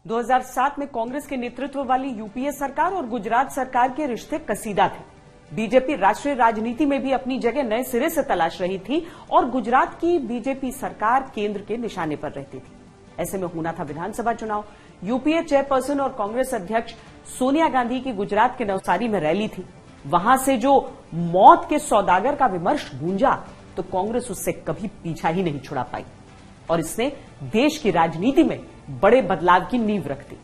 2007 में कांग्रेस के नेतृत्व वाली यूपीए सरकार और गुजरात सरकार के रिश्ते कसीदा थे। बीजेपी राष्ट्रीय राजनीति में भी अपनी जगह नए सिरे से तलाश रही थी और गुजरात की बीजेपी सरकार केंद्र के निशाने पर रहती थी। ऐसे में होना था विधानसभा चुनाव। यूपीए चेयरपर्सन और कांग्रेस अध्यक्ष सोनिया गांधी की गुजरात के नवसारी में रैली थी। वहां से जो मौत के सौदागर का विमर्श गूंजा तो कांग्रेस उससे कभी पीछा ही नहीं छुड़ा पाई और इसने देश की राजनीति में बड़े बदलाव की नींव रख दी।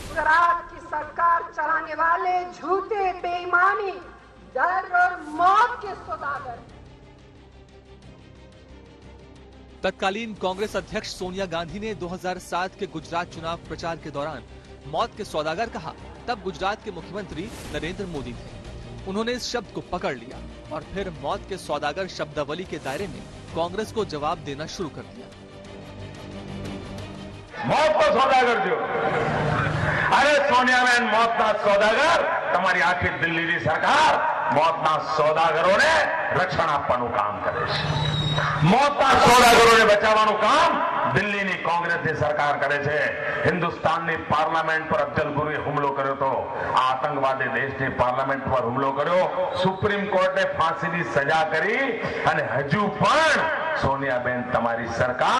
गुजरात की सरकार चलाने वाले झूठे, बेईमानी, डर और मौत के सौदागर। तत्कालीन कांग्रेस अध्यक्ष सोनिया गांधी ने 2007 के गुजरात चुनाव प्रचार के दौरान मौत के सौदागर कहा। तब गुजरात के मुख्यमंत्री नरेंद्र मोदी थे। उन्होंने इस शब्द को पकड़ लिया और फिर मौत के सौदागर शब्दावली के दायरे में कांग्रेस को जवाब देना शुरू कर दिया। मौत को सौदागर जो अरे सोनियाबेन मौतना सौदागर તમારી આખી દિલ્હીની સરકાર મૌતના સોદાગરોને રક્ષણ આપવાનું કામ કરે છે। મૌતના સોદાગરોને બચાવવાનું કામ દિલ્હીની કોંગ્રેસની સરકાર કરે છે। હિન્દુસ્તાનની પાર્લામેન્ટ પર અફજલપુરે હુમલો કર્યો તો આ આતંકવાદી દેશની પાર્લામેન્ટ પર હુમલો કર્યો। સુપ્રીમ કોર્ટે ફાંસીની સજા કરી અને હજુ પણ સોનિયાબેન તમારી સરકાર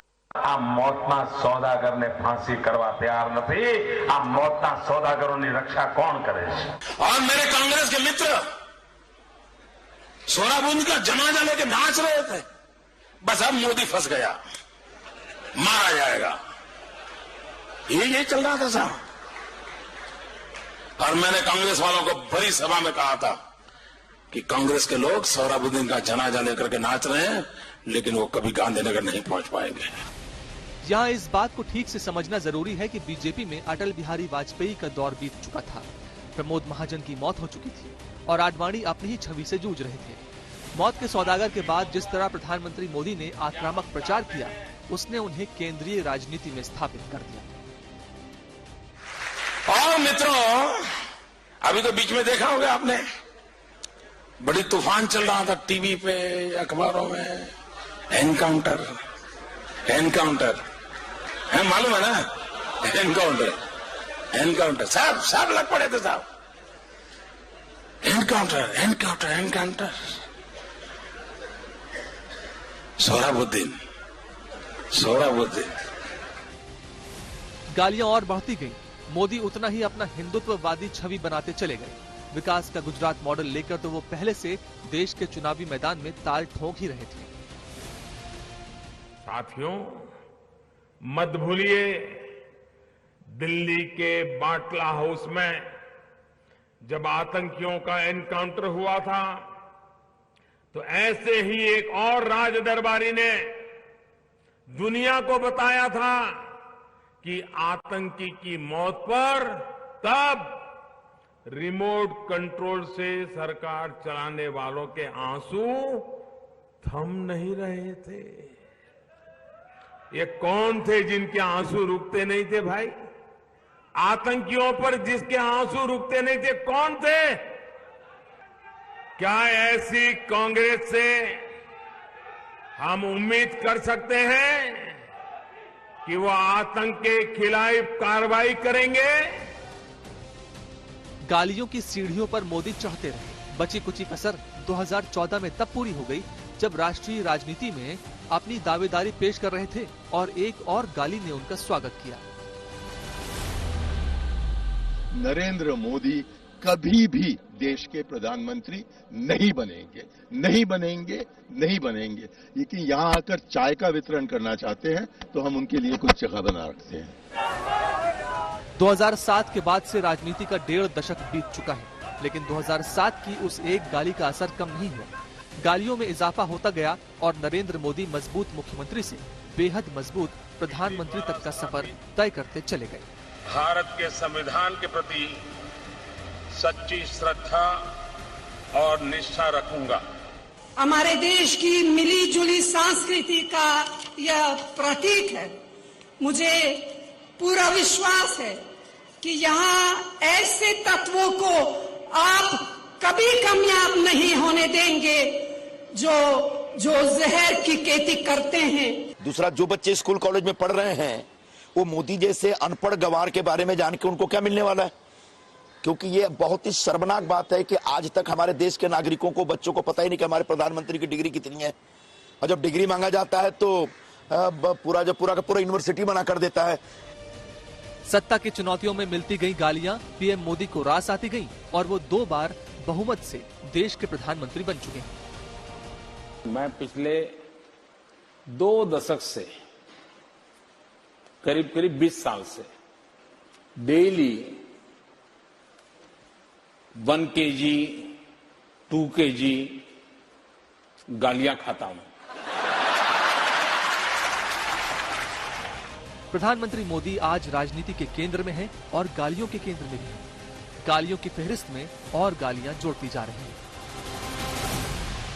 આ મૌતના સોદાગરને फांसी કરવા तैयार નથી। આ મૌતના સોદાગરોની રક્ષા કોણ કરે છે? और मेरे कांग्रेस के मित्र सोनाबूंद का जनाजा लेके नाच रहे थे। बस अब मोदी फंस गया, मारा जाएगा, ये चल रहा था साहब। और मैंने कांग्रेस वालों को बड़ी सभा में कहा था कि कांग्रेस के लोग सोहराबुद्दीन का जनाजा लेकर के नाच रहे हैं, लेकिन वो कभी गांधीनगर नहीं पहुंच पाएंगे। यहाँ इस बात को ठीक से समझना जरूरी है कि बीजेपी में अटल बिहारी वाजपेयी का दौर बीत चुका था। प्रमोद महाजन की मौत हो चुकी थी और आडवाणी अपनी ही छवि से जूझ रहे थे। मौत के सौदागर के बाद जिस तरह प्रधानमंत्री मोदी ने आक्रामक प्रचार किया, उसने उन्हें केंद्रीय राजनीति में स्थापित कर दिया। और मित्रों, अभी तो बीच में देखा होगा आपने, बड़ी तूफान चल रहा था टीवी पे, अखबारों में, एनकाउंटर है, मालूम है ना? एनकाउंटर सब लग पड़े थे साहब। एनकाउंटर सोहराबुद्दीन। गालियां और बढ़ती गईं। मोदी उतना ही अपना हिंदुत्ववादी छवि बनाते चले गए। विकास का गुजरात मॉडल लेकर तो वो पहले से देश के चुनावी मैदान में ताल ठोक ही रहे थे। साथियों, मत भूलिए दिल्ली के बाटला हाउस में जब आतंकियों का एनकाउंटर हुआ था तो ऐसे ही एक और राज दरबारी ने दुनिया को बताया था कि आतंकी की मौत पर तब रिमोट कंट्रोल से सरकार चलाने वालों के आंसू थम नहीं रहे थे। ये कौन थे जिनके आंसू रुकते नहीं थे भाई? आतंकियों पर जिसके आंसू रुकते नहीं थे कौन थे? क्या ऐसी कांग्रेस से हम उम्मीद कर सकते हैं कि वो आतंक के खिलाफ कार्रवाई करेंगे? गालियों की सीढ़ियों पर मोदी चढ़ते रहे। बची कुची कसर 2014 में तब पूरी हो गई जब राष्ट्रीय राजनीति में अपनी दावेदारी पेश कर रहे थे और एक और गाली ने उनका स्वागत किया। नरेंद्र मोदी कभी भी देश के प्रधानमंत्री नहीं बनेंगे। लेकिन यहाँ आकर चाय का वितरण करना चाहते हैं तो हम उनके लिए कुछ जगह बना रखते हैं। 2007 के बाद से राजनीति का 1.5 दशक बीत चुका है, लेकिन 2007 की उस एक गाली का असर कम नहीं हुआ। गालियों में इजाफा होता गया और नरेंद्र मोदी मजबूत मुख्यमंत्री से बेहद मजबूत प्रधानमंत्री तक का सफर तय करते चले गए। भारत के संविधान के प्रति सच्ची श्रद्धा और निष्ठा रखूंगा। हमारे देश की मिली जुली संस्कृति का यह प्रतीक है। मुझे पूरा विश्वास है कि यहाँ ऐसे तत्वों को आप कभी कामयाब नहीं होने देंगे जो जहर की खेती करते हैं। दूसरा, जो बच्चे स्कूल कॉलेज में पढ़ रहे हैं वो मोदी जैसे अनपढ़ गवार के बारे में जान के उनको क्या मिलने वाला है? क्योंकि ये बहुत ही शर्मनाक बात है कि आज तक हमारे देश के नागरिकों को, बच्चों को पता ही नहीं कि हमारे प्रधानमंत्री की डिग्री कितनी है। और जब डिग्री मांगा जाता है तो पूरा का पूरा यूनिवर्सिटी मना कर देता है। सत्ता की चुनौतियों में मिलती गई गालियां पीएम मोदी को रास आती गईं और वो 2 बार बहुमत से देश के प्रधानमंत्री बन चुके हैं। मैं पिछले 2 दशक से करीब 20 साल से डेली 1 kg 2 kg गालियां खाता हूं। प्रधानमंत्री मोदी आज राजनीति के केंद्र में हैं और गालियों के केंद्र में भी हैं। गालियों की फहरिस्त में और गालियां जोड़ती जा रही हैं।